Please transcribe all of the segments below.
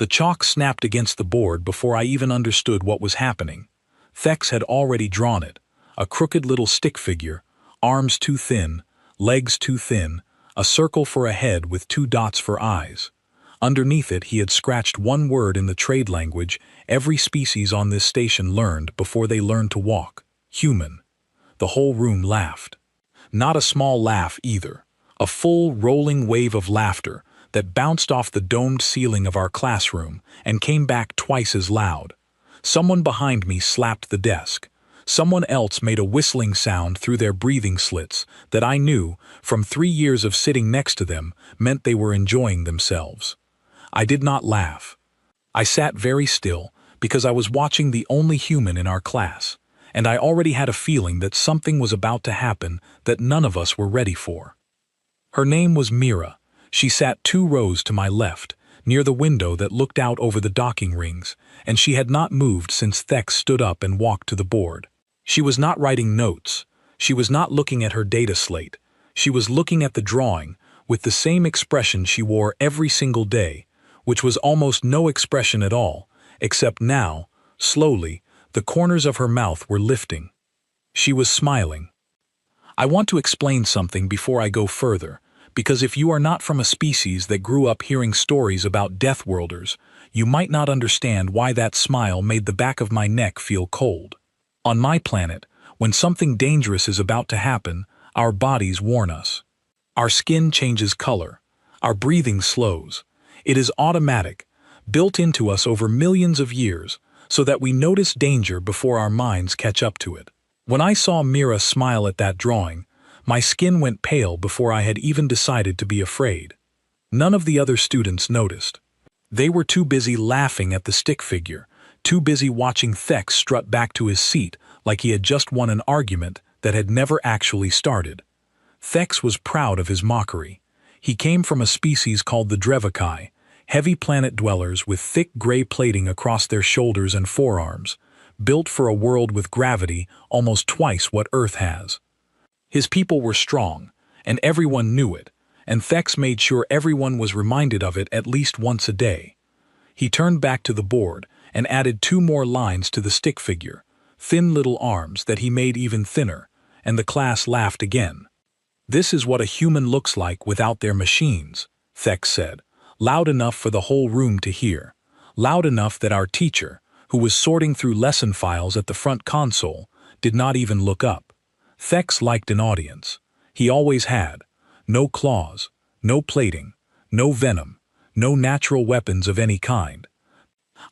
The chalk snapped against the board before I even understood what was happening. Thex had already drawn it, a crooked little stick figure, arms too thin, legs too thin, a circle for a head with 2 dots for eyes. Underneath it he had scratched one word in the trade language every species on this station learned before they learned to walk: human. The whole room laughed. Not a small laugh either, a full rolling wave of laughter that bounced off the domed ceiling of our classroom and came back twice as loud. Someone behind me slapped the desk. Someone else made a whistling sound through their breathing slits that I knew, from 3 years of sitting next to them, meant they were enjoying themselves. I did not laugh. I sat very still because I was watching the only human in our class, and I already had a feeling that something was about to happen that none of us were ready for. Her name was Mira. She sat 2 rows to my left, near the window that looked out over the docking rings, and she had not moved since Thex stood up and walked to the board. She was not writing notes. She was not looking at her data slate. She was looking at the drawing with the same expression she wore every single day, which was almost no expression at all, except now, slowly, the corners of her mouth were lifting. She was smiling. I want to explain something before I go further, because if you are not from a species that grew up hearing stories about Deathworlders, you might not understand why that smile made the back of my neck feel cold. On my planet, when something dangerous is about to happen, our bodies warn us. Our skin changes color. Our breathing slows. It is automatic, built into us over millions of years, so that we notice danger before our minds catch up to it. When I saw Mira smile at that drawing, my skin went pale before I had even decided to be afraid. None of the other students noticed. They were too busy laughing at the stick figure, too busy watching Thex strut back to his seat like he had just won an argument that had never actually started. Thex was proud of his mockery. He came from a species called the Drevakai, heavy planet dwellers with thick gray plating across their shoulders and forearms, built for a world with gravity almost twice what Earth has. His people were strong, and everyone knew it, and Thex made sure everyone was reminded of it at least once a day. He turned back to the board and added 2 more lines to the stick figure, thin little arms that he made even thinner, and the class laughed again. "This is what a human looks like without their machines," Thex said, loud enough for the whole room to hear, loud enough that our teacher, who was sorting through lesson files at the front console, did not even look up. Thex liked an audience. He always had. No claws, no plating, no venom, no natural weapons of any kind.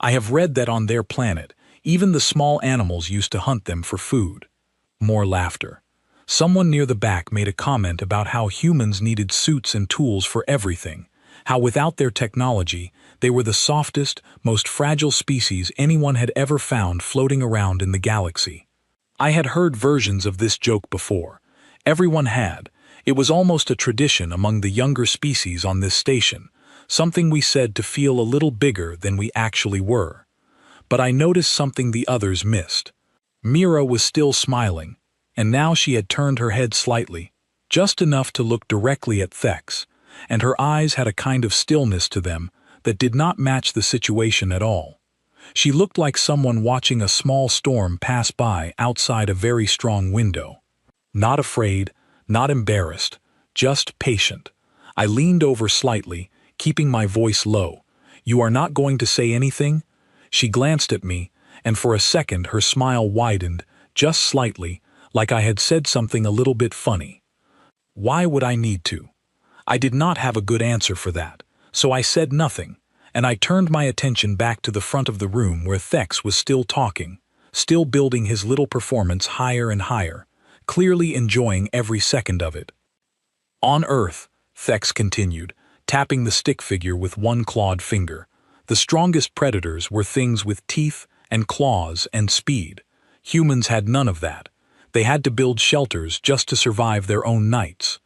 I have read that on their planet, even the small animals used to hunt them for food. More laughter. Someone near the back made a comment about how humans needed suits and tools for everything, how without their technology, they were the softest, most fragile species anyone had ever found floating around in the galaxy. I had heard versions of this joke before. Everyone had. It was almost a tradition among the younger species on this station, something we said to feel a little bigger than we actually were. But I noticed something the others missed. Mira was still smiling, and now she had turned her head slightly, just enough to look directly at Thex, and her eyes had a kind of stillness to them that did not match the situation at all. She looked like someone watching a small storm pass by outside a very strong window. Not afraid, not embarrassed, just patient. I leaned over slightly, keeping my voice low. "You are not going to say anything?" She glanced at me, and for a second her smile widened, just slightly, like I had said something a little bit funny. Why would I need to? I did not have a good answer for that, so I said nothing, and I turned my attention back to the front of the room where Thex was still talking, still building his little performance higher and higher, clearly enjoying every second of it. "On Earth," Thex continued, tapping the stick figure with one clawed finger, "the strongest predators were things with teeth and claws and speed. Humans had none of that. They had to build shelters just to survive their own nights.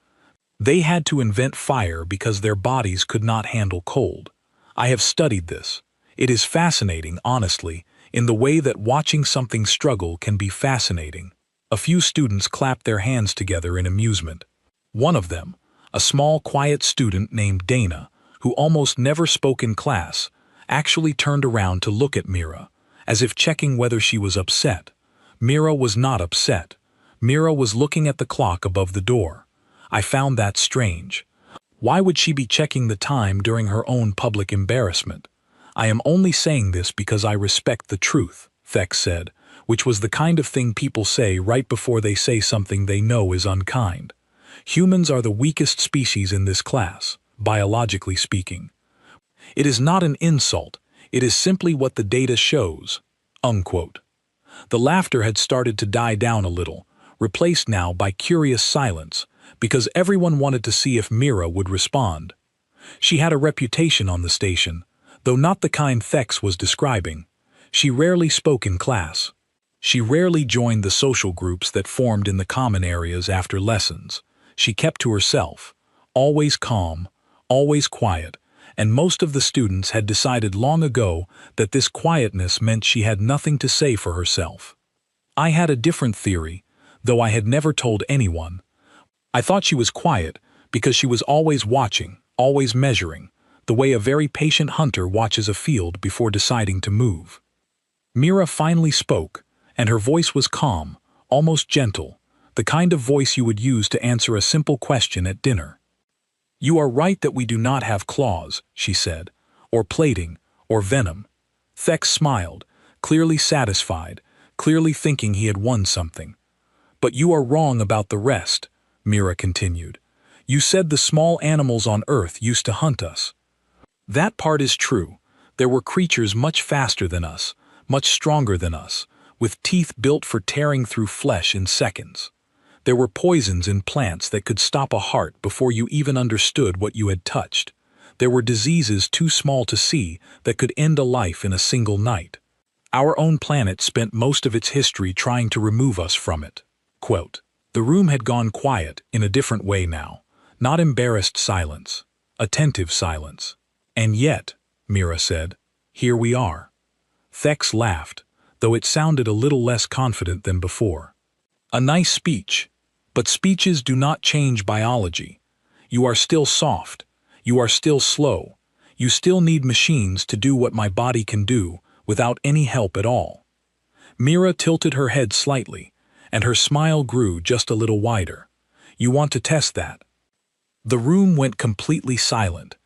They had to invent fire because their bodies could not handle cold. I have studied this. It is fascinating, honestly, in the way that watching something struggle can be fascinating." A few students clapped their hands together in amusement. One of them, a small, quiet student named Dana, who almost never spoke in class, actually turned around to look at Mira, as if checking whether she was upset. Mira was not upset. Mira was looking at the clock above the door. I found that strange. Why would she be checking the time during her own public embarrassment? I am only saying this because I respect the truth, Thex said, which was the kind of thing people say right before they say something they know is unkind. Humans are the weakest species in this class, biologically speaking. It is not an insult, it is simply what the data shows. Unquote. The laughter had started to die down a little, replaced now by curious silence, because everyone wanted to see if Mira would respond. She had a reputation on the station, though not the kind Thex was describing. She rarely spoke in class. She rarely joined the social groups that formed in the common areas after lessons. She kept to herself, always calm, always quiet, and most of the students had decided long ago that this quietness meant she had nothing to say for herself. I had a different theory, though I had never told anyone. I thought she was quiet because she was always watching, always measuring, the way a very patient hunter watches a field before deciding to move. Mira finally spoke, and her voice was calm, almost gentle, the kind of voice you would use to answer a simple question at dinner. "You are right that we do not have claws," she said, "or plating, or venom." Thex smiled, clearly satisfied, clearly thinking he had won something. "But you are wrong about the rest," Mira continued. "You said the small animals on Earth used to hunt us. That part is true. There were creatures much faster than us, much stronger than us, with teeth built for tearing through flesh in seconds. There were poisons in plants that could stop a heart before you even understood what you had touched. There were diseases too small to see that could end a life in a single night. Our own planet spent most of its history trying to remove us from it." Quote. The room had gone quiet in a different way now, not embarrassed silence, attentive silence. "And yet," Mira said, "here we are." Thex laughed, though it sounded a little less confident than before. "A nice speech, but speeches do not change biology. You are still soft, you are still slow, you still need machines to do what my body can do without any help at all." Mira tilted her head slightly, and her smile grew just a little wider. "You want to test that?" The room went completely silent.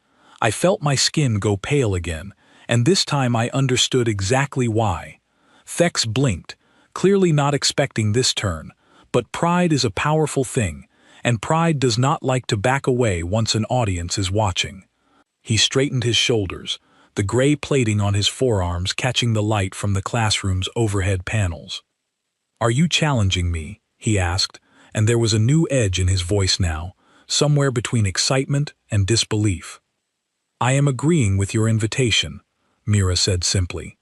I felt my skin go pale again, and this time I understood exactly why. Thex blinked, clearly not expecting this turn, but pride is a powerful thing, and pride does not like to back away once an audience is watching. He straightened his shoulders, the gray plating on his forearms catching the light from the classroom's overhead panels. "Are you challenging me?" he asked, and there was a new edge in his voice now, somewhere between excitement and disbelief. "I am agreeing with your invitation," Mira said simply.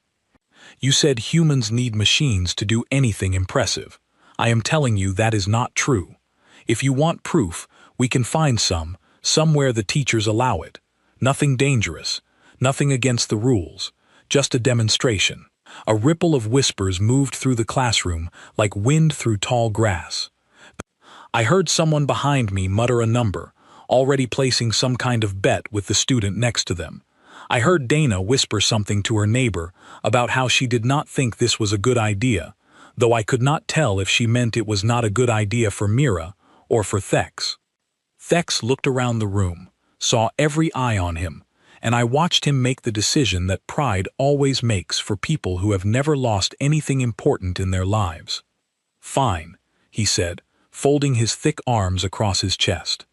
"You said humans need machines to do anything impressive. I am telling you that is not true. If you want proof, we can find some, somewhere the teachers allow it. Nothing dangerous, nothing against the rules, just a demonstration." A ripple of whispers moved through the classroom like wind through tall grass. I heard someone behind me mutter a number, already placing some kind of bet with the student next to them. I heard Dana whisper something to her neighbor about how she did not think this was a good idea, though I could not tell if she meant it was not a good idea for Mira or for Thex. Thex looked around the room, saw every eye on him, and I watched him make the decision that pride always makes for people who have never lost anything important in their lives. "Fine," he said, folding his thick arms across his chest.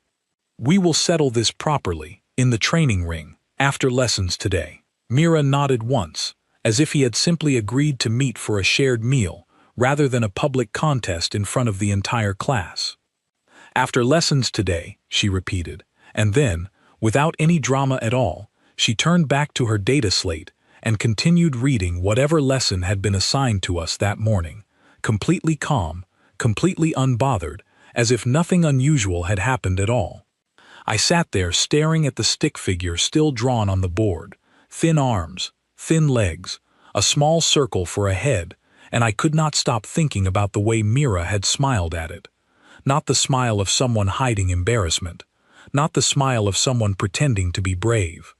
"We will settle this properly, in the training ring, after lessons today." Mira nodded once, as if he had simply agreed to meet for a shared meal, rather than a public contest in front of the entire class. "After lessons today," she repeated, and then, without any drama at all, she turned back to her data slate and continued reading whatever lesson had been assigned to us that morning, completely calm, completely unbothered, as if nothing unusual had happened at all. I sat there staring at the stick figure still drawn on the board, thin arms, thin legs, a small circle for a head, and I could not stop thinking about the way Mira had smiled at it. Not the smile of someone hiding embarrassment, not the smile of someone pretending to be brave.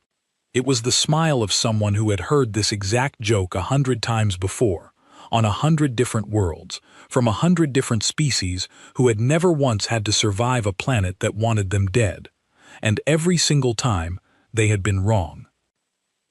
It was the smile of someone who had heard this exact joke 100 times before, on 100 different worlds, from 100 different species who had never once had to survive a planet that wanted them dead. And every single time, they had been wrong.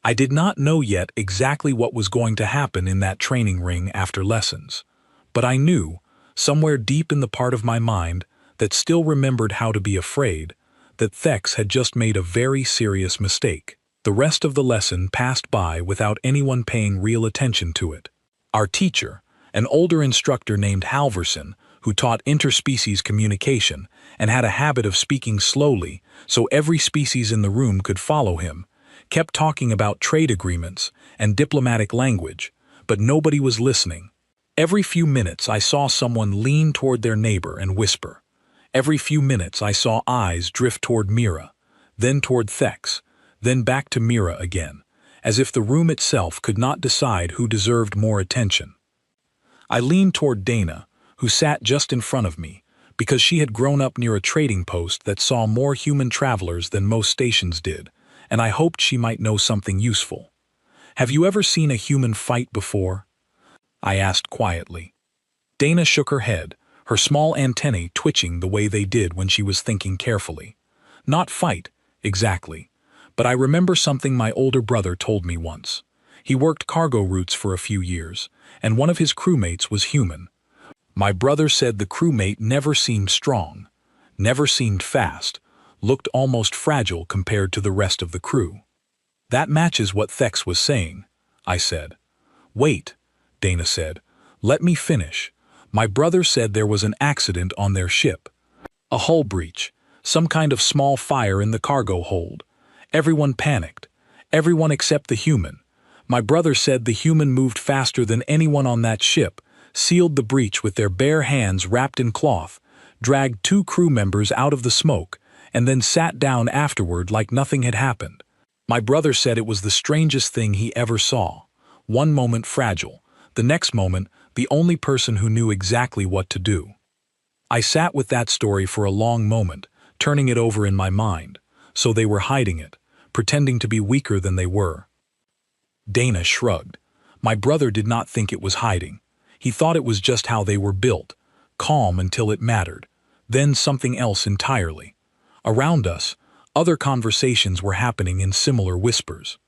I did not know yet exactly what was going to happen in that training ring after lessons. But I knew, somewhere deep in the part of my mind that still remembered how to be afraid, that Thex had just made a very serious mistake. The rest of the lesson passed by without anyone paying real attention to it. Our teacher, an older instructor named Halverson, who taught interspecies communication and had a habit of speaking slowly so every species in the room could follow him, kept talking about trade agreements and diplomatic language, but nobody was listening. Every few minutes I saw someone lean toward their neighbor and whisper. Every few minutes I saw eyes drift toward Mira, then toward Thex, then back to Mira again, as if the room itself could not decide who deserved more attention. I leaned toward Dana, who sat just in front of me, because she had grown up near a trading post that saw more human travelers than most stations did, and I hoped she might know something useful. "Have you ever seen a human fight before?" I asked quietly. Dana shook her head, her small antennae twitching the way they did when she was thinking carefully. "Not fight, exactly. But I remember something my older brother told me once. He worked cargo routes for a few years, and one of his crewmates was human. My brother said the crewmate never seemed strong, never seemed fast, looked almost fragile compared to the rest of the crew." "That matches what Thex was saying," I said. "Wait," Dana said. "Let me finish. My brother said there was an accident on their ship. A hull breach, some kind of small fire in the cargo hold. Everyone panicked. Everyone except the human. My brother said the human moved faster than anyone on that ship, sealed the breach with their bare hands wrapped in cloth, dragged 2 crew members out of the smoke, and then sat down afterward like nothing had happened. My brother said it was the strangest thing he ever saw. One moment fragile, the next moment the only person who knew exactly what to do." I sat with that story for a long moment, turning it over in my mind. So they were hiding it, pretending to be weaker than they were. Dana shrugged. My brother did not think it was hiding. He thought it was just how they were built, calm until it mattered, then something else entirely. Around us, other conversations were happening in similar whispers.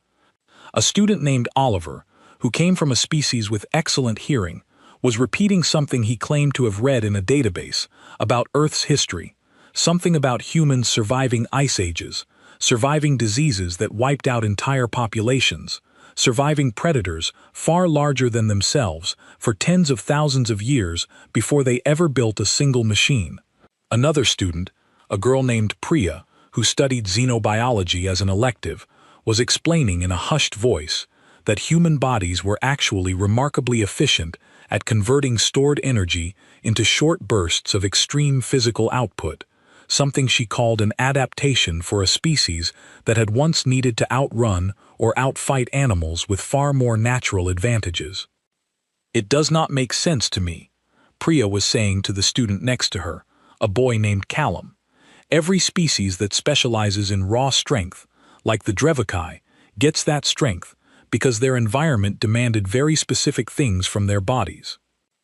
A student named Oliver, who came from a species with excellent hearing, was repeating something he claimed to have read in a database about Earth's history, something about humans surviving ice ages, surviving diseases that wiped out entire populations, surviving predators far larger than themselves for tens of thousands of years before they ever built a single machine. Another student, a girl named Priya, who studied xenobiology as an elective, was explaining in a hushed voice that human bodies were actually remarkably efficient at converting stored energy into short bursts of extreme physical output, something she called an adaptation for a species that had once needed to outrun or outfight animals with far more natural advantages. "It does not make sense to me," Priya was saying to the student next to her, a boy named Callum. "Every species that specializes in raw strength, like the Drevakai, gets that strength because their environment demanded very specific things from their bodies.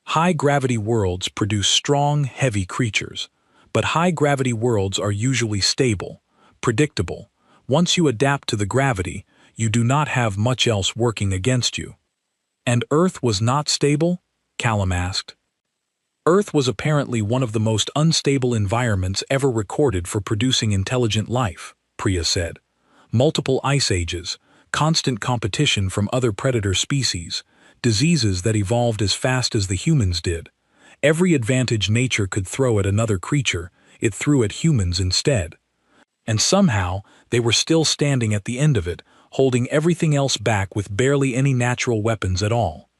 High-gravity worlds produce strong, heavy creatures, but high-gravity worlds are usually stable, predictable. Once you adapt to the gravity, you do not have much else working against you." "And Earth was not stable?" Callum asked. "Earth was apparently one of the most unstable environments ever recorded for producing intelligent life," Priya said. "Multiple ice ages, constant competition from other predator species, diseases that evolved as fast as the humans did. Every advantage nature could throw at another creature, it threw at humans instead. And somehow, they were still standing at the end of it, holding everything else back with barely any natural weapons at all."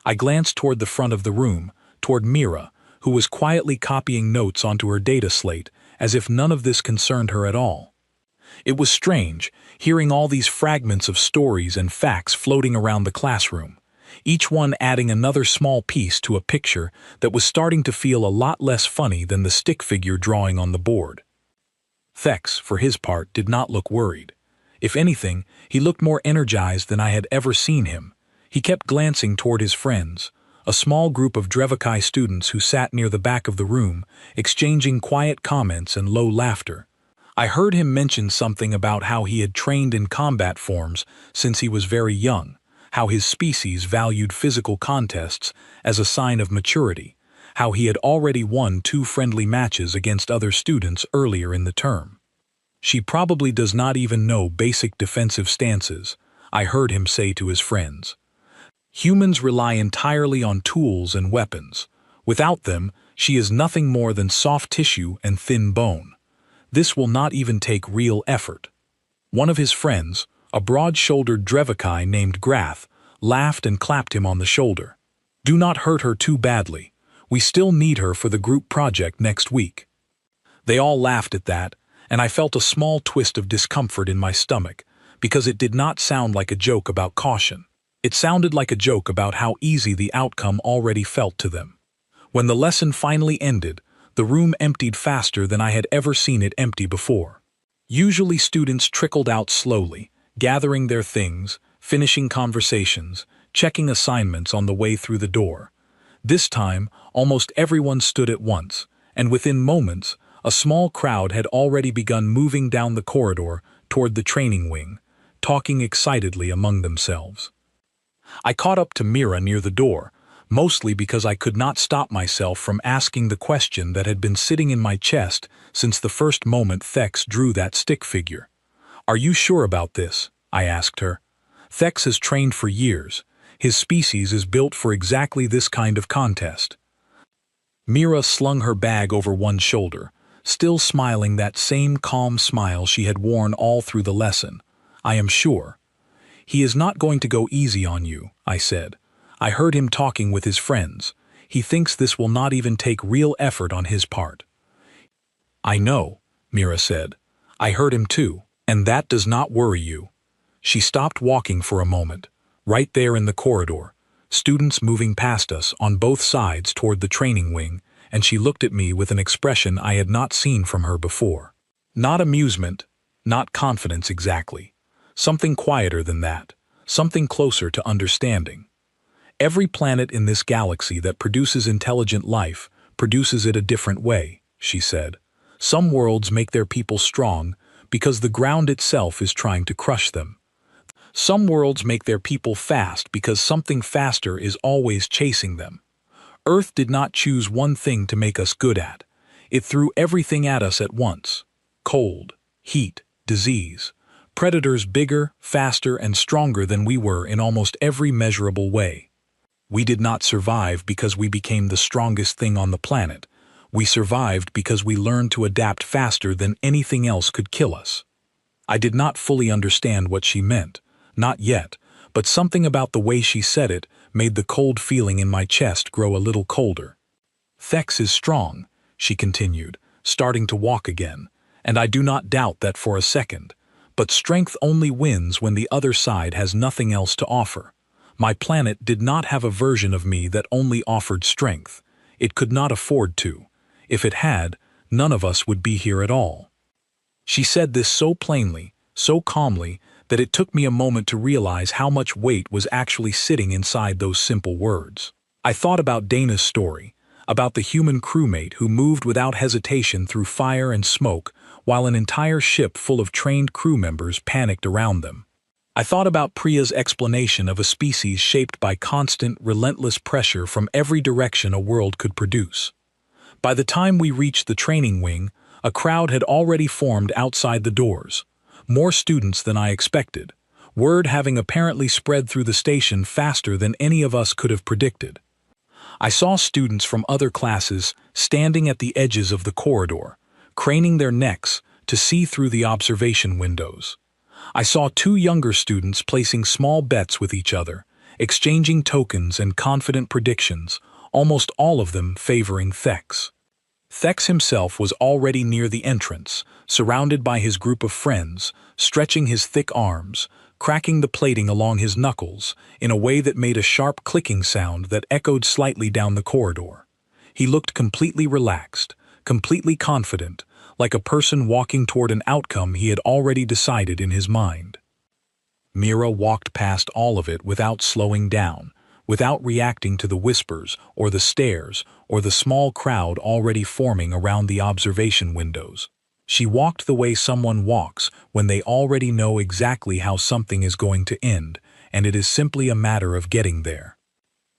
I glanced toward the front of the room, toward Mira, who was quietly copying notes onto her data slate, as if none of this concerned her at all. It was strange, hearing all these fragments of stories and facts floating around the classroom, each one adding another small piece to a picture that was starting to feel a lot less funny than the stick figure drawing on the board. Thex, for his part, did not look worried. If anything, he looked more energized than I had ever seen him. He kept glancing toward his friends, a small group of Drevakai students who sat near the back of the room, exchanging quiet comments and low laughter. I heard him mention something about how he had trained in combat forms since he was very young, how his species valued physical contests as a sign of maturity, how he had already won 2 friendly matches against other students earlier in the term. "She probably does not even know basic defensive stances," I heard him say to his friends. "Humans rely entirely on tools and weapons. Without them, she is nothing more than soft tissue and thin bone. This will not even take real effort." One of his friends, a broad-shouldered Drevakai named Grath, laughed and clapped him on the shoulder. "Do not hurt her too badly. We still need her for the group project next week." They all laughed at that, and I felt a small twist of discomfort in my stomach, because it did not sound like a joke about caution. It sounded like a joke about how easy the outcome already felt to them. When the lesson finally ended, the room emptied faster than I had ever seen it empty before. Usually students trickled out slowly, gathering their things, finishing conversations, checking assignments on the way through the door. This time, almost everyone stood at once, and within moments, a small crowd had already begun moving down the corridor toward the training wing, talking excitedly among themselves. I caught up to Mira near the door, mostly because I could not stop myself from asking the question that had been sitting in my chest since the first moment Thex drew that stick figure. "Are you sure about this?" I asked her. "Thex has trained for years. His species is built for exactly this kind of contest." Mira slung her bag over one shoulder, still smiling that same calm smile she had worn all through the lesson. "I am sure." "He is not going to go easy on you," I said. "I heard him talking with his friends. He thinks this will not even take real effort on his part." "I know," Mira said. "I heard him too, and that does not worry you." She stopped walking for a moment, right there in the corridor, students moving past us on both sides toward the training wing, and she looked at me with an expression I had not seen from her before. Not amusement, not confidence exactly. Something quieter than that, something closer to understanding. "Every planet in this galaxy that produces intelligent life produces it a different way," she said. "Some worlds make their people strong because the ground itself is trying to crush them. Some worlds make their people fast because something faster is always chasing them. Earth did not choose one thing to make us good at. It threw everything at us at once. Cold, heat, disease. Predators bigger, faster, and stronger than we were in almost every measurable way. We did not survive because we became the strongest thing on the planet. We survived because we learned to adapt faster than anything else could kill us." I did not fully understand what she meant, not yet, but something about the way she said it made the cold feeling in my chest grow a little colder. "Thex is strong," she continued, starting to walk again, "and I do not doubt that for a second. But strength only wins when the other side has nothing else to offer. My planet did not have a version of me that only offered strength. It could not afford to. If it had, none of us would be here at all." She said this so plainly, so calmly, that it took me a moment to realize how much weight was actually sitting inside those simple words. I thought about Dana's story, about the human crewmate who moved without hesitation through fire and smoke while an entire ship full of trained crew members panicked around them. I thought about Priya's explanation of a species shaped by constant, relentless pressure from every direction a world could produce. By the time we reached the training wing, a crowd had already formed outside the doors. More students than I expected, word having apparently spread through the station faster than any of us could have predicted. I saw students from other classes standing at the edges of the corridor, craning their necks to see through the observation windows. I saw 2 younger students placing small bets with each other, exchanging tokens and confident predictions, almost all of them favoring Thex. Thex himself was already near the entrance, surrounded by his group of friends, stretching his thick arms, cracking the plating along his knuckles in a way that made a sharp clicking sound that echoed slightly down the corridor. He looked completely relaxed, completely confident, like a person walking toward an outcome he had already decided in his mind. Mira walked past all of it without slowing down, without reacting to the whispers or the stares or the small crowd already forming around the observation windows. She walked the way someone walks when they already know exactly how something is going to end, and it is simply a matter of getting there.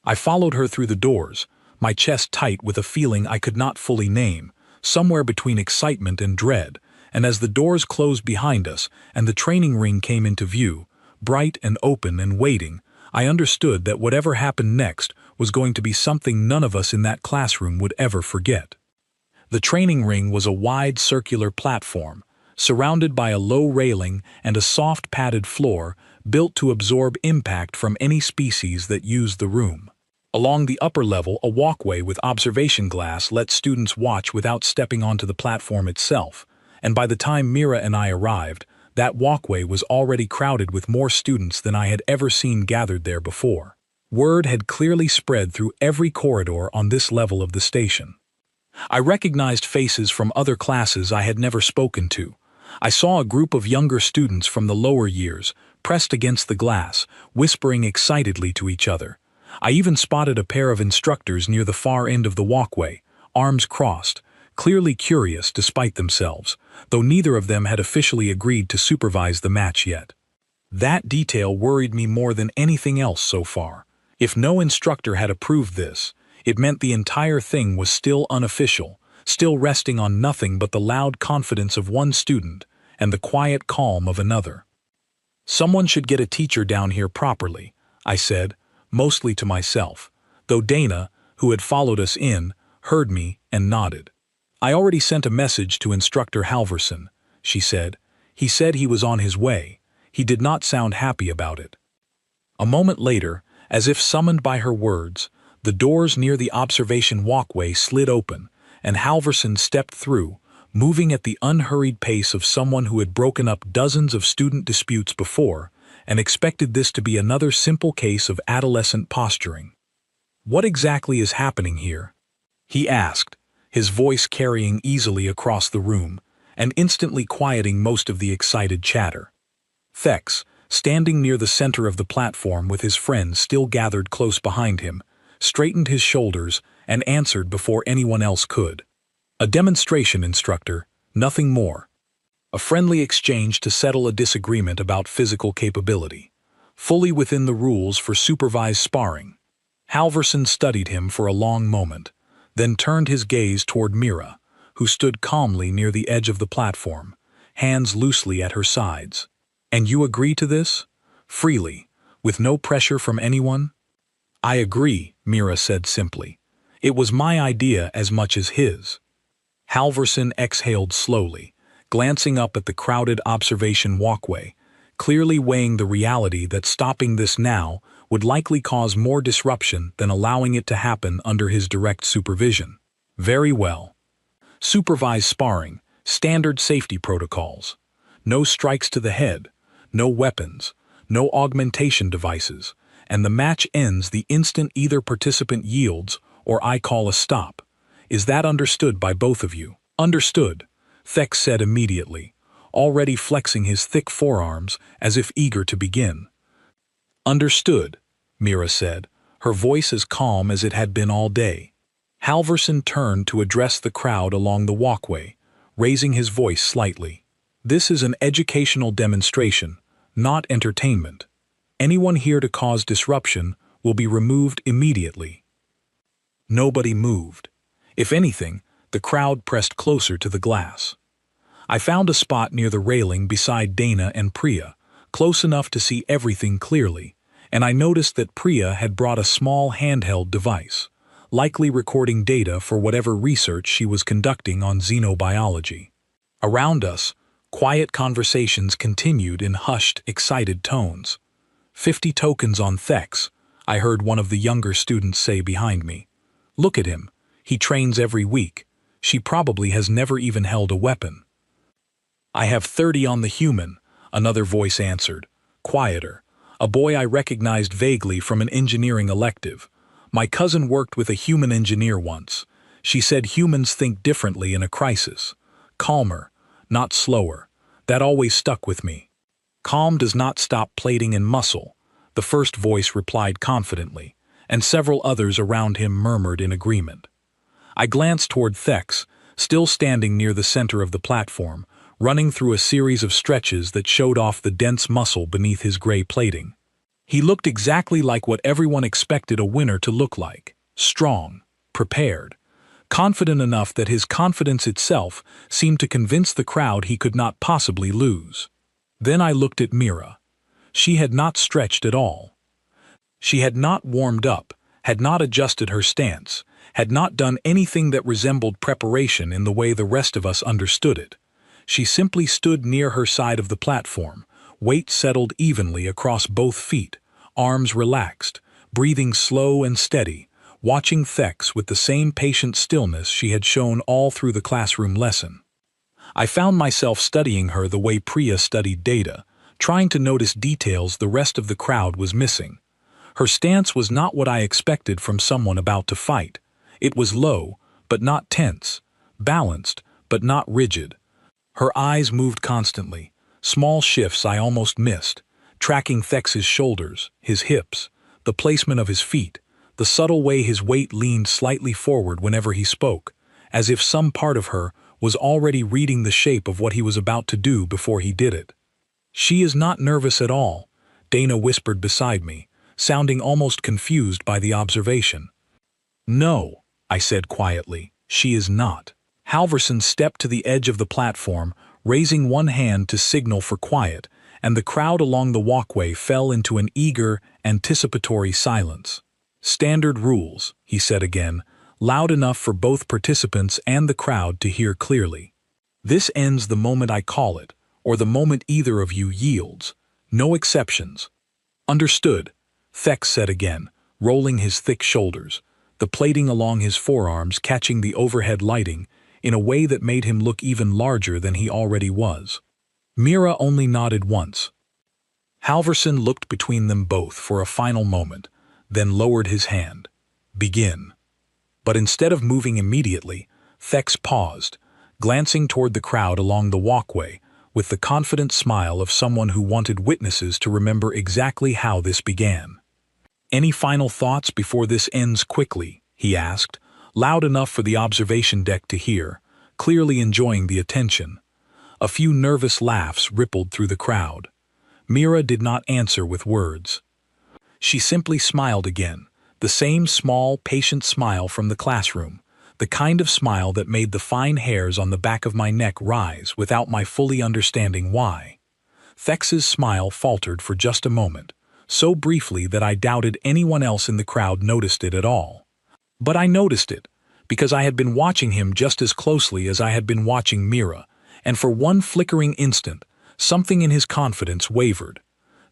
I followed her through the doors, my chest tight with a feeling I could not fully name, somewhere between excitement and dread, and as the doors closed behind us and the training ring came into view, bright and open and waiting, I understood that whatever happened next was going to be something none of us in that classroom would ever forget. The training ring was a wide circular platform, surrounded by a low railing and a soft padded floor built to absorb impact from any species that used the room. Along the upper level, a walkway with observation glass let students watch without stepping onto the platform itself, and by the time Mira and I arrived, that walkway was already crowded with more students than I had ever seen gathered there before. Word had clearly spread through every corridor on this level of the station. I recognized faces from other classes I had never spoken to. I saw a group of younger students from the lower years, pressed against the glass, whispering excitedly to each other. I even spotted a pair of instructors near the far end of the walkway, arms crossed, clearly curious despite themselves, though neither of them had officially agreed to supervise the match yet. That detail worried me more than anything else so far. If no instructor had approved this, it meant the entire thing was still unofficial, still resting on nothing but the loud confidence of one student and the quiet calm of another. "Someone should get a teacher down here properly," I said, mostly to myself, though Dana, who had followed us in, heard me and nodded. "I already sent a message to Instructor Halverson," she said. "He said he was on his way. He did not sound happy about it." A moment later, as if summoned by her words, the doors near the observation walkway slid open, and Halverson stepped through, moving at the unhurried pace of someone who had broken up dozens of student disputes before and expected this to be another simple case of adolescent posturing. "What exactly is happening here?" he asked, his voice carrying easily across the room and instantly quieting most of the excited chatter. Thex, standing near the center of the platform with his friends still gathered close behind him, straightened his shoulders and answered before anyone else could. "A demonstration, instructor, nothing more. A friendly exchange to settle a disagreement about physical capability, fully within the rules for supervised sparring." Halverson studied him for a long moment, then turned his gaze toward Mira, who stood calmly near the edge of the platform, hands loosely at her sides. "And you agree to this? Freely, with no pressure from anyone?" "I agree," Mira said simply. "It was my idea as much as his." Halverson exhaled slowly, glancing up at the crowded observation walkway, clearly weighing the reality that stopping this now would likely cause more disruption than allowing it to happen under his direct supervision. "Very well. Supervised sparring, standard safety protocols. No strikes to the head, no weapons, no augmentation devices, and the match ends the instant either participant yields or I call a stop. Is that understood by both of you?" "Understood," Thex said immediately, already flexing his thick forearms as if eager to begin. "Understood," Mira said, her voice as calm as it had been all day. Halverson turned to address the crowd along the walkway, raising his voice slightly. "This is an educational demonstration, not entertainment. Anyone here to cause disruption will be removed immediately." Nobody moved. If anything, the crowd pressed closer to the glass. I found a spot near the railing beside Dana and Priya, close enough to see everything clearly, and I noticed that Priya had brought a small handheld device, likely recording data for whatever research she was conducting on xenobiology. Around us, quiet conversations continued in hushed, excited tones. 50 tokens on Thex," I heard one of the younger students say behind me. "Look at him. He trains every week. She probably has never even held a weapon." "I have 30 on the human," another voice answered, quieter, a boy I recognized vaguely from an engineering elective. "My cousin worked with a human engineer once. She said humans think differently in a crisis. calmer, not slower. That always stuck with me. Calm does not stop plating and muscle, the first voice replied confidently, and several others around him murmured in agreement. I glanced toward Thex, still standing near the center of the platform, running through a series of stretches that showed off the dense muscle beneath his gray plating. He looked exactly like what everyone expected a winner to look like: strong, prepared, confident enough that his confidence itself seemed to convince the crowd he could not possibly lose. Then I looked at Mira. She had not stretched at all. She had not warmed up, had not adjusted her stance, had not done anything that resembled preparation in the way the rest of us understood it. She simply stood near her side of the platform, weight settled evenly across both feet, arms relaxed, breathing slow and steady, watching Thex with the same patient stillness she had shown all through the classroom lesson. I found myself studying her the way Priya studied Data, trying to notice details the rest of the crowd was missing. Her stance was not what I expected from someone about to fight. It was low, but not tense, balanced, but not rigid. Her eyes moved constantly, small shifts I almost missed, tracking Thex's shoulders, his hips, the placement of his feet, the subtle way his weight leaned slightly forward whenever he spoke, as if some part of her was already reading the shape of what he was about to do before he did it. "She is not nervous at all," Dana whispered beside me, sounding almost confused by the observation. "No," I said quietly, "she is not." Halverson stepped to the edge of the platform, raising one hand to signal for quiet, and the crowd along the walkway fell into an eager, anticipatory silence. "Standard rules," he said again, loud enough for both participants and the crowd to hear clearly. "This ends the moment I call it, or the moment either of you yields. No exceptions." "Understood," Thex said again, rolling his thick shoulders, the plating along his forearms catching the overhead lighting in a way that made him look even larger than he already was. Mira only nodded once. Halverson looked between them both for a final moment, then lowered his hand. "Begin." But instead of moving immediately, Thex paused, glancing toward the crowd along the walkway with the confident smile of someone who wanted witnesses to remember exactly how this began. "Any final thoughts before this ends quickly?" he asked, loud enough for the observation deck to hear, clearly enjoying the attention. A few nervous laughs rippled through the crowd. Mira did not answer with words. She simply smiled again, the same small, patient smile from the classroom, the kind of smile that made the fine hairs on the back of my neck rise without my fully understanding why. Thex's smile faltered for just a moment, so briefly that I doubted anyone else in the crowd noticed it at all. But I noticed it, because I had been watching him just as closely as I had been watching Mira, and for one flickering instant, something in his confidence wavered.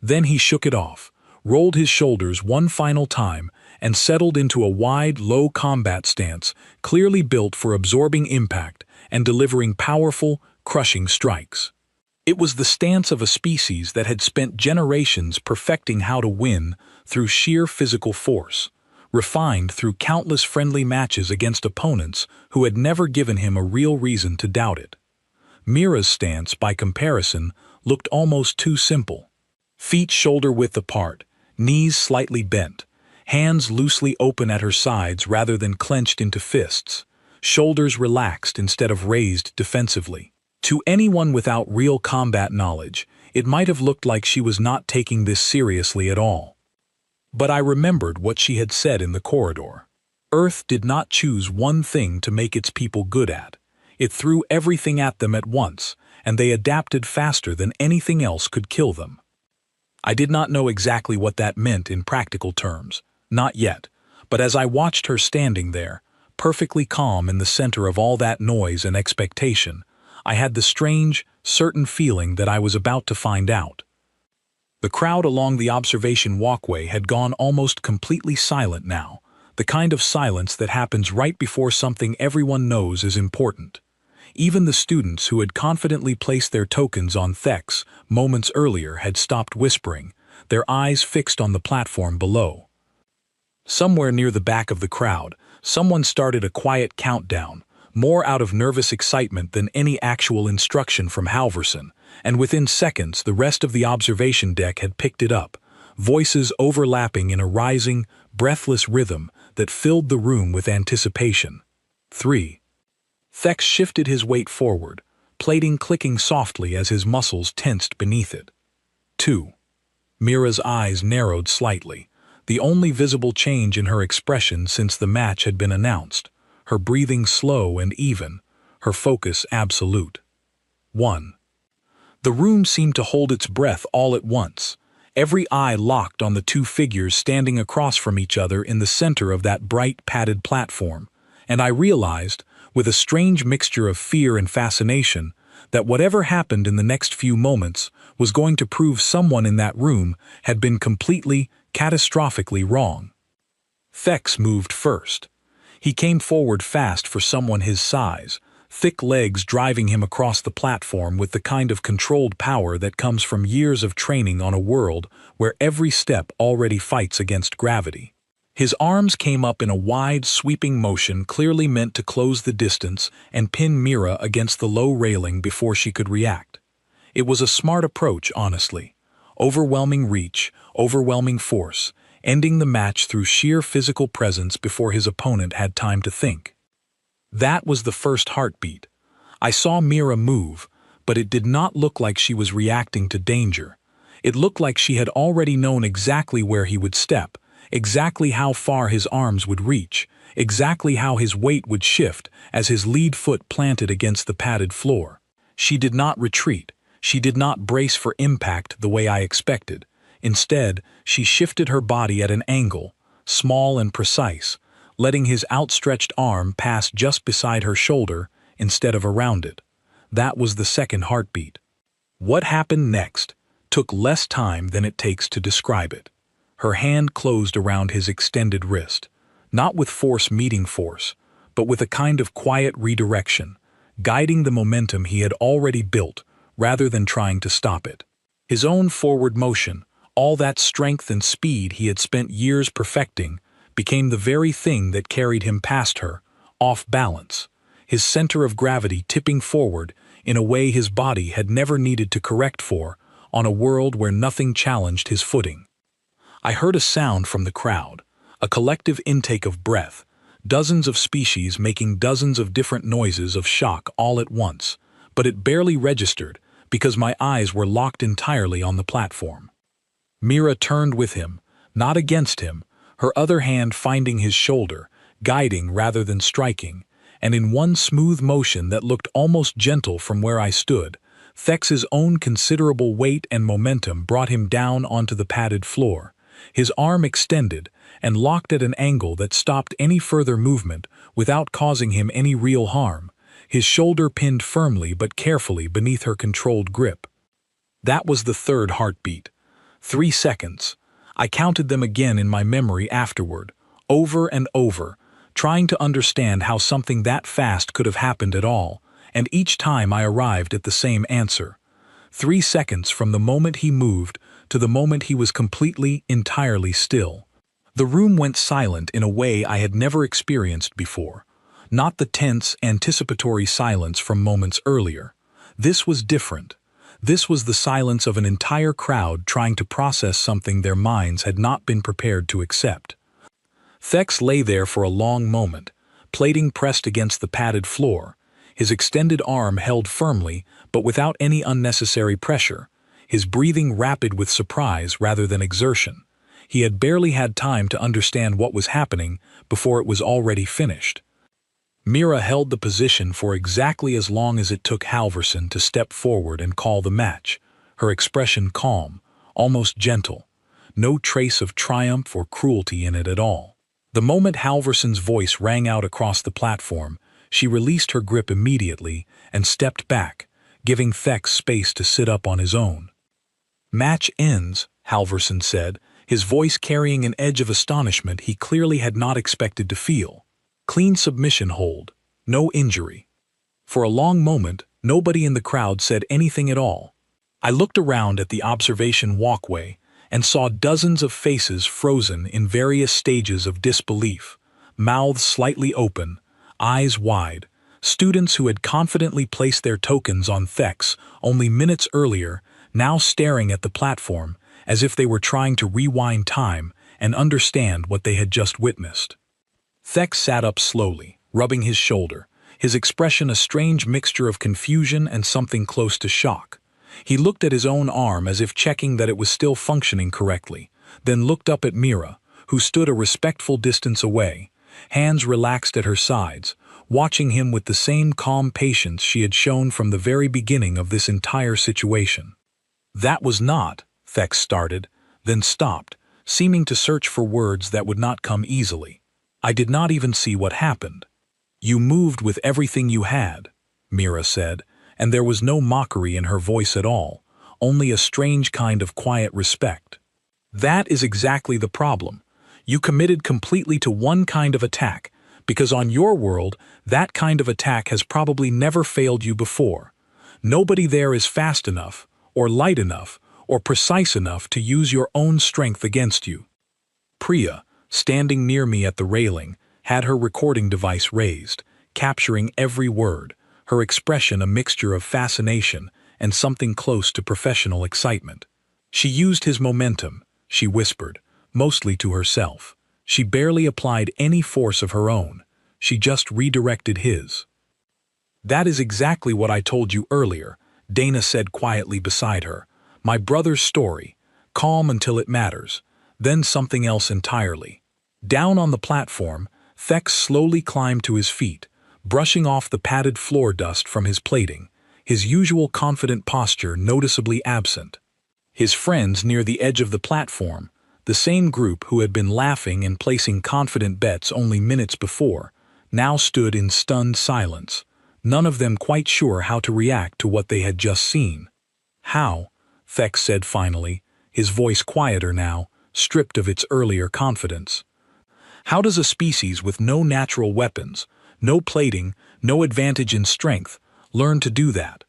Then he shook it off, rolled his shoulders one final time, and settled into a wide, low combat stance, clearly built for absorbing impact and delivering powerful, crushing strikes. It was the stance of a species that had spent generations perfecting how to win through sheer physical force, refined through countless friendly matches against opponents who had never given him a real reason to doubt it. Mira's stance, by comparison, looked almost too simple. Feet shoulder-width apart, knees slightly bent, hands loosely open at her sides rather than clenched into fists, shoulders relaxed instead of raised defensively. To anyone without real combat knowledge, it might have looked like she was not taking this seriously at all. But I remembered what she had said in the corridor. Earth did not choose one thing to make its people good at. It threw everything at them at once, and they adapted faster than anything else could kill them. I did not know exactly what that meant in practical terms, not yet, but as I watched her standing there, perfectly calm in the center of all that noise and expectation, I had the strange, certain feeling that I was about to find out. The crowd along the observation walkway had gone almost completely silent now, the kind of silence that happens right before something everyone knows is important. Even the students who had confidently placed their tokens on Thex moments earlier had stopped whispering, their eyes fixed on the platform below. Somewhere near the back of the crowd, someone started a quiet countdown, more out of nervous excitement than any actual instruction from Halverson, and within seconds the rest of the observation deck had picked it up, voices overlapping in a rising, breathless rhythm that filled the room with anticipation. 3. Thex shifted his weight forward, plating clicking softly as his muscles tensed beneath it. 2. Mira's eyes narrowed slightly, the only visible change in her expression since the match had been announced, her breathing slow and even, her focus absolute. 1. The room seemed to hold its breath all at once, every eye locked on the two figures standing across from each other in the center of that bright padded platform, and I realized, with a strange mixture of fear and fascination, that whatever happened in the next few moments was going to prove someone in that room had been completely, catastrophically wrong. Thex moved first. He came forward fast for someone his size, thick legs driving him across the platform with the kind of controlled power that comes from years of training on a world where every step already fights against gravity. His arms came up in a wide, sweeping motion clearly meant to close the distance and pin Mira against the low railing before she could react. It was a smart approach, honestly. Overwhelming reach, overwhelming force, ending the match through sheer physical presence before his opponent had time to think. That was the first heartbeat. I saw Mira move, but it did not look like she was reacting to danger. It looked like she had already known exactly where he would step, exactly how far his arms would reach, exactly how his weight would shift as his lead foot planted against the padded floor. She did not retreat. She did not brace for impact the way I expected. Instead, she shifted her body at an angle, small and precise, letting his outstretched arm pass just beside her shoulder instead of around it. That was the second heartbeat. What happened next took less time than it takes to describe it. Her hand closed around his extended wrist, not with force meeting force, but with a kind of quiet redirection, guiding the momentum he had already built rather than trying to stop it. His own forward motion, all that strength and speed he had spent years perfecting, became the very thing that carried him past her, off balance, his center of gravity tipping forward in a way his body had never needed to correct for, on a world where nothing challenged his footing. I heard a sound from the crowd, a collective intake of breath, dozens of species making dozens of different noises of shock all at once, but it barely registered because my eyes were locked entirely on the platform. Mira turned with him, not against him, her other hand finding his shoulder, guiding rather than striking, and in one smooth motion that looked almost gentle from where I stood, Thex's own considerable weight and momentum brought him down onto the padded floor, his arm extended and locked at an angle that stopped any further movement without causing him any real harm, his shoulder pinned firmly but carefully beneath her controlled grip. That was the third heartbeat. 3 seconds. I counted them again in my memory afterward, over and over, trying to understand how something that fast could have happened at all, and each time I arrived at the same answer. 3 seconds from the moment he moved to the moment he was completely, entirely still. The room went silent in a way I had never experienced before. Not the tense, anticipatory silence from moments earlier. This was different. This was the silence of an entire crowd trying to process something their minds had not been prepared to accept. Thex lay there for a long moment, plating pressed against the padded floor, his extended arm held firmly but without any unnecessary pressure, his breathing rapid with surprise rather than exertion. He had barely had time to understand what was happening before it was already finished. Mira held the position for exactly as long as it took Halverson to step forward and call the match, her expression calm, almost gentle, no trace of triumph or cruelty in it at all. The moment Halverson's voice rang out across the platform, she released her grip immediately and stepped back, giving Thex space to sit up on his own. "Match ends," Halverson said, his voice carrying an edge of astonishment he clearly had not expected to feel. "Clean submission hold. No injury." For a long moment, nobody in the crowd said anything at all. I looked around at the observation walkway and saw dozens of faces frozen in various stages of disbelief, mouths slightly open, eyes wide, Students who had confidently placed their tokens on Thex only minutes earlier, now staring at the platform as if they were trying to rewind time and understand what they had just witnessed. Thex sat up slowly, rubbing his shoulder, his expression a strange mixture of confusion and something close to shock. He looked at his own arm as if checking that it was still functioning correctly, then looked up at Mira, who stood a respectful distance away, hands relaxed at her sides, watching him with the same calm patience she had shown from the very beginning of this entire situation. "That was not," Thex started, then stopped, seeming to search for words that would not come easily. "I did not even see what happened." "You moved with everything you had," Mira said, and there was no mockery in her voice at all, only a strange kind of quiet respect. "That is exactly the problem. You committed completely to one kind of attack, because on your world, that kind of attack has probably never failed you before. Nobody there is fast enough, or light enough, or precise enough to use your own strength against you." Priya, standing near me at the railing, had her recording device raised, capturing every word, her expression a mixture of fascination and something close to professional excitement. "She used his momentum," she whispered, mostly to herself. "She barely applied any force of her own. She just redirected his." "That is exactly what I told you earlier," Dana said quietly beside her. "My brother's story. Calm until it matters, then something else entirely." Down on the platform, Thex slowly climbed to his feet, brushing off the padded floor dust from his plating, his usual confident posture noticeably absent. His friends near the edge of the platform, the same group who had been laughing and placing confident bets only minutes before, now stood in stunned silence, none of them quite sure how to react to what they had just seen. "How?" Thex said finally, his voice quieter now, stripped of its earlier confidence. "How does a species with no natural weapons, no plating, no advantage in strength, learn to do that?"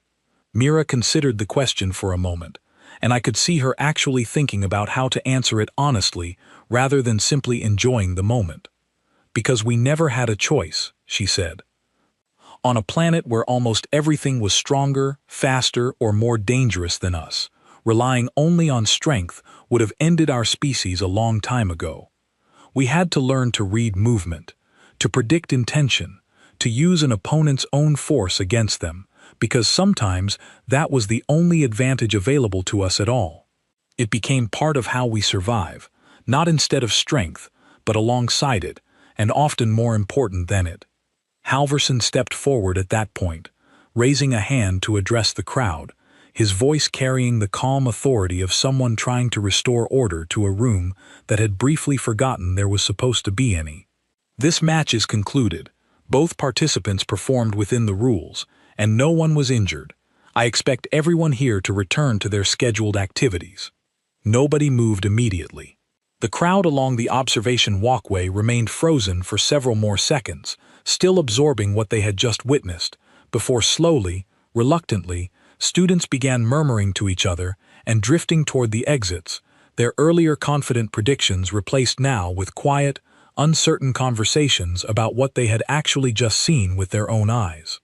Mira considered the question for a moment, and I could see her actually thinking about how to answer it honestly rather than simply enjoying the moment. "Because we never had a choice," she said. "On a planet where almost everything was stronger, faster, or more dangerous than us, relying only on strength would have ended our species a long time ago. We had to learn to read movement, to predict intention, to use an opponent's own force against them, because sometimes that was the only advantage available to us at all. It became part of how we survive, not instead of strength, but alongside it, and often more important than it." Halverson stepped forward at that point, raising a hand to address the crowd, his voice carrying the calm authority of someone trying to restore order to a room that had briefly forgotten there was supposed to be any. "This match is concluded. Both participants performed within the rules, and no one was injured. I expect everyone here to return to their scheduled activities." Nobody moved immediately. The crowd along the observation walkway remained frozen for several more seconds, still absorbing what they had just witnessed, before slowly, reluctantly, students began murmuring to each other and drifting toward the exits, their earlier confident predictions replaced now with quiet, uncertain conversations about what they had actually just seen with their own eyes.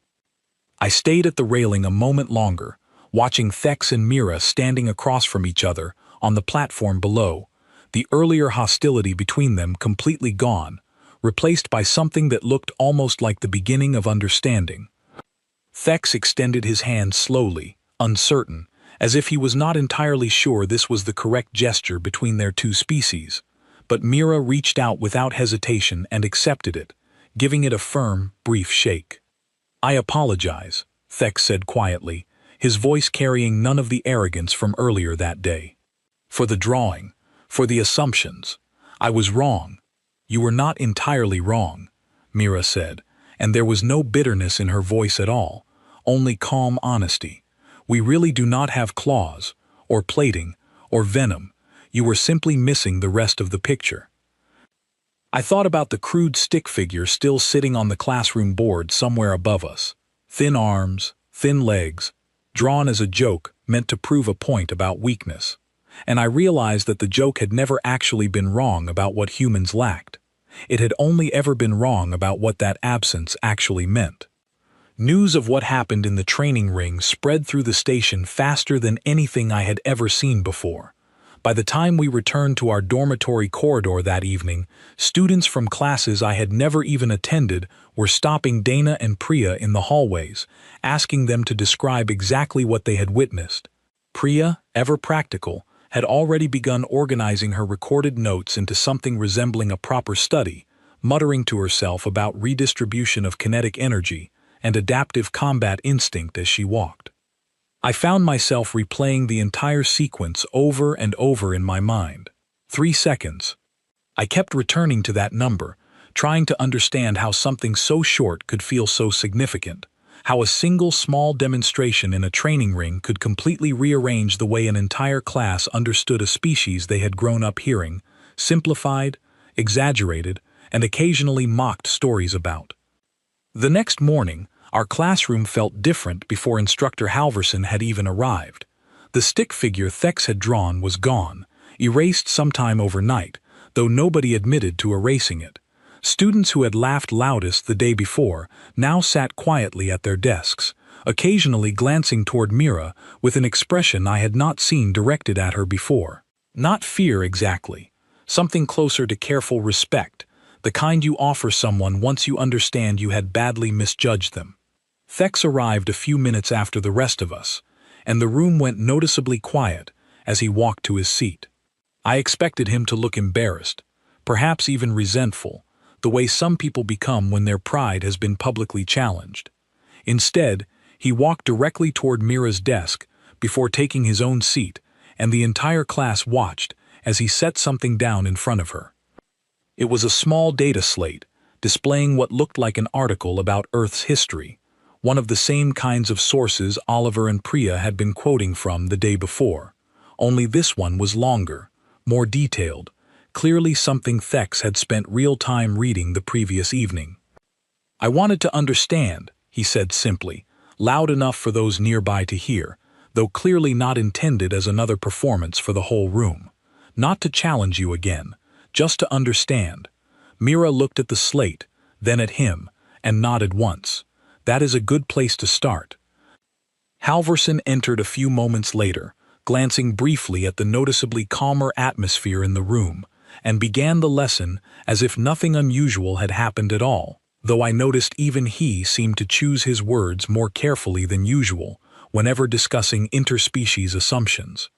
I stayed at the railing a moment longer, watching Thex and Mira standing across from each other on the platform below, the earlier hostility between them completely gone, replaced by something that looked almost like the beginning of understanding. Thex extended his hand slowly, uncertain, as if he was not entirely sure this was the correct gesture between their two species, but Mira reached out without hesitation and accepted it, giving it a firm, brief shake. "I apologize," Thex said quietly, his voice carrying none of the arrogance from earlier that day. "For the drawing, for the assumptions. I was wrong." "You were not entirely wrong," Mira said, and there was no bitterness in her voice at all, only calm honesty. "We really do not have claws, or plating, or venom. You were simply missing the rest of the picture." I thought about the crude stick figure still sitting on the classroom board somewhere above us. Thin arms, thin legs, drawn as a joke meant to prove a point about weakness. And I realized that the joke had never actually been wrong about what humans lacked. It had only ever been wrong about what that absence actually meant. News of what happened in the training ring spread through the station faster than anything I had ever seen before. By the time we returned to our dormitory corridor that evening, students from classes I had never even attended were stopping Dana and Priya in the hallways, asking them to describe exactly what they had witnessed. Priya, ever practical, had already begun organizing her recorded notes into something resembling a proper study, muttering to herself about redistribution of kinetic energy and adaptive combat instinct as she walked. I found myself replaying the entire sequence over and over in my mind. 3 seconds. I kept returning to that number, trying to understand how something so short could feel so significant, how a single small demonstration in a training ring could completely rearrange the way an entire class understood a species they had grown up hearing, simplified, exaggerated, and occasionally mocked stories about. The next morning, our classroom felt different before Instructor Halverson had even arrived. The stick figure Thex had drawn was gone, erased sometime overnight, though nobody admitted to erasing it. Students who had laughed loudest the day before now sat quietly at their desks, occasionally glancing toward Mira with an expression I had not seen directed at her before. Not fear exactly, something closer to careful respect, the kind you offer someone once you understand you had badly misjudged them. Thex arrived a few minutes after the rest of us, and the room went noticeably quiet as he walked to his seat. I expected him to look embarrassed, perhaps even resentful, the way some people become when their pride has been publicly challenged. Instead, he walked directly toward Mira's desk before taking his own seat, and the entire class watched as he set something down in front of her. It was a small data slate, displaying what looked like an article about Earth's history, one of the same kinds of sources Oliver and Priya had been quoting from the day before, only this one was longer, more detailed, clearly something Thex had spent real time reading the previous evening. "I wanted to understand," he said simply, loud enough for those nearby to hear, though clearly not intended as another performance for the whole room. "Not to challenge you again, just to understand." Mira looked at the slate, then at him, and nodded once. "That is a good place to start." Halverson entered a few moments later, glancing briefly at the noticeably calmer atmosphere in the room, and began the lesson as if nothing unusual had happened at all, though I noticed even he seemed to choose his words more carefully than usual whenever discussing interspecies assumptions.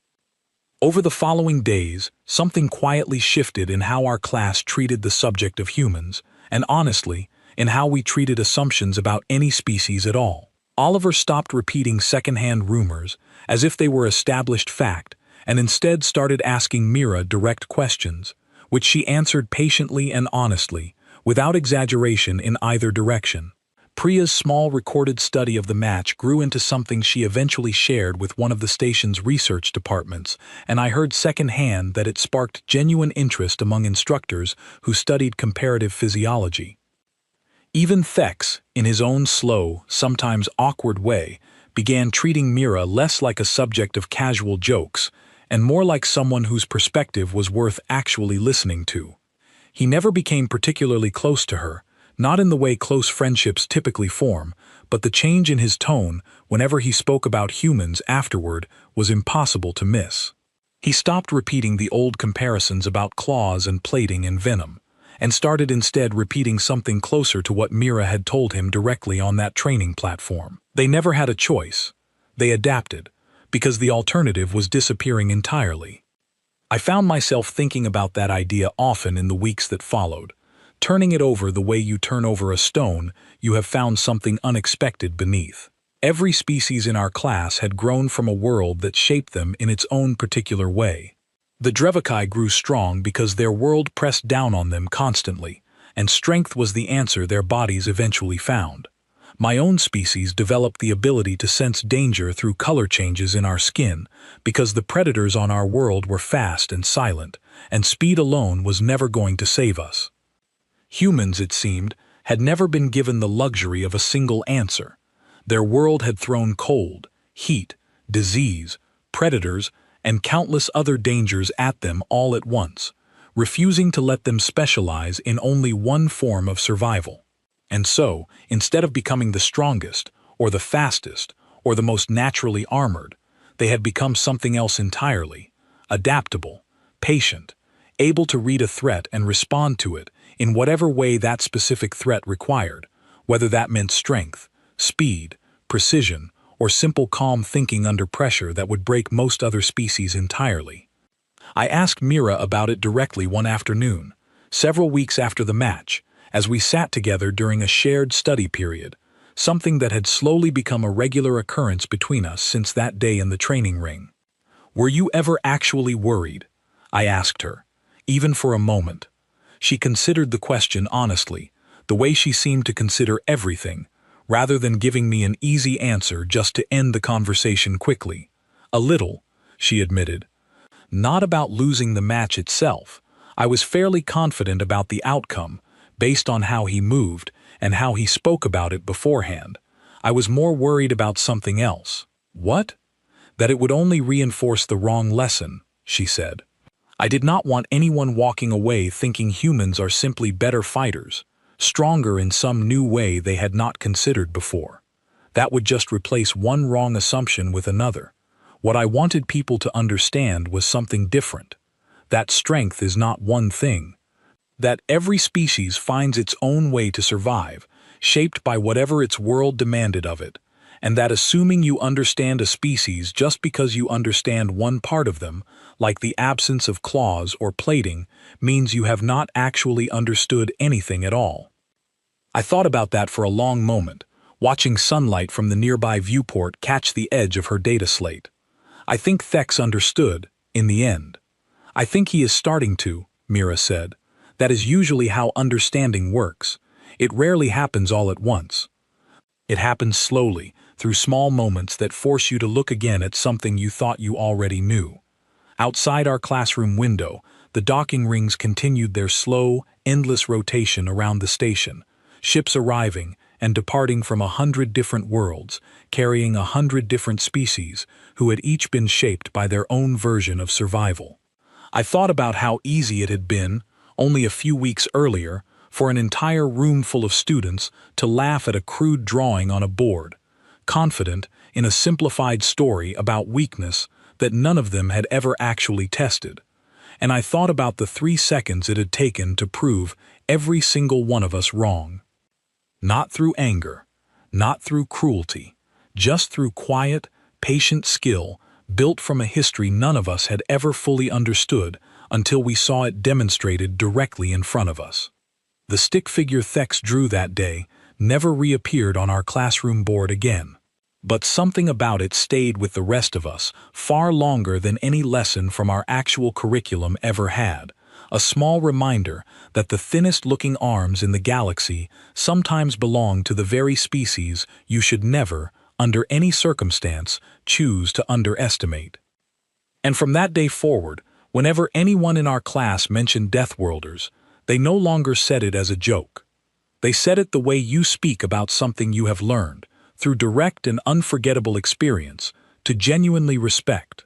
Over the following days, something quietly shifted in how our class treated the subject of humans, and honestly, in how we treated assumptions about any species at all. Oliver stopped repeating secondhand rumors as if they were established fact, and instead started asking Mira direct questions, which she answered patiently and honestly, without exaggeration in either direction. Priya's small recorded study of the match grew into something she eventually shared with one of the station's research departments, and I heard secondhand that it sparked genuine interest among instructors who studied comparative physiology. Even Thex, in his own slow, sometimes awkward way, began treating Mira less like a subject of casual jokes and more like someone whose perspective was worth actually listening to. He never became particularly close to her, not in the way close friendships typically form, but the change in his tone whenever he spoke about humans afterward was impossible to miss. He stopped repeating the old comparisons about claws and plating and venom, and started instead repeating something closer to what Mira had told him directly on that training platform. They never had a choice. They adapted, because the alternative was disappearing entirely. I found myself thinking about that idea often in the weeks that followed. Turning it over the way you turn over a stone, you have found something unexpected beneath. Every species in our class had grown from a world that shaped them in its own particular way. The Drevakai grew strong because their world pressed down on them constantly, and strength was the answer their bodies eventually found. My own species developed the ability to sense danger through color changes in our skin because the predators on our world were fast and silent, and speed alone was never going to save us. Humans, it seemed, had never been given the luxury of a single answer. Their world had thrown cold, heat, disease, predators, and countless other dangers at them all at once, refusing to let them specialize in only one form of survival. And so, instead of becoming the strongest, or the fastest, or the most naturally armored, they had become something else entirely: adaptable, patient, able to read a threat and respond to it in whatever way that specific threat required, whether that meant strength, speed, precision, or simple calm thinking under pressure that would break most other species entirely. I asked Mira about it directly one afternoon, several weeks after the match, as we sat together during a shared study period, something that had slowly become a regular occurrence between us since that day in the training ring. "Were you ever actually worried?" I asked her, even for a moment. She considered the question honestly, the way she seemed to consider everything, rather than giving me an easy answer just to end the conversation quickly. "A little," she admitted. "Not about losing the match itself. I was fairly confident about the outcome, based on how he moved and how he spoke about it beforehand. I was more worried about something else." "What?" "That it would only reinforce the wrong lesson," she said. "I did not want anyone walking away thinking humans are simply better fighters, stronger in some new way they had not considered before. That would just replace one wrong assumption with another. What I wanted people to understand was something different. That strength is not one thing. That every species finds its own way to survive, shaped by whatever its world demanded of it, and that assuming you understand a species just because you understand one part of them, like the absence of claws or plating, means you have not actually understood anything at all." I thought about that for a long moment, watching sunlight from the nearby viewport catch the edge of her data slate. "I think Thex understood, in the end." "I think he is starting to," Mira said. "That is usually how understanding works. It rarely happens all at once. It happens slowly, through small moments that force you to look again at something you thought you already knew." Outside our classroom window, the docking rings continued their slow, endless rotation around the station, ships arriving and departing from 100 different worlds, carrying 100 different species who had each been shaped by their own version of survival. I thought about how easy it had been, only a few weeks earlier, for an entire room full of students to laugh at a crude drawing on a board, confident in a simplified story about weakness that none of them had ever actually tested. And I thought about the 3 seconds it had taken to prove every single one of us wrong. Not through anger, not through cruelty, just through quiet, patient skill built from a history none of us had ever fully understood until we saw it demonstrated directly in front of us. The stick figure Thex drew that day never reappeared on our classroom board again. But something about it stayed with the rest of us far longer than any lesson from our actual curriculum ever had. A small reminder that the thinnest-looking arms in the galaxy sometimes belong to the very species you should never, under any circumstance, choose to underestimate. And from that day forward, whenever anyone in our class mentioned Deathworlders, they no longer said it as a joke. They said it the way you speak about something you have learned, through direct and unforgettable experience, to genuinely respect.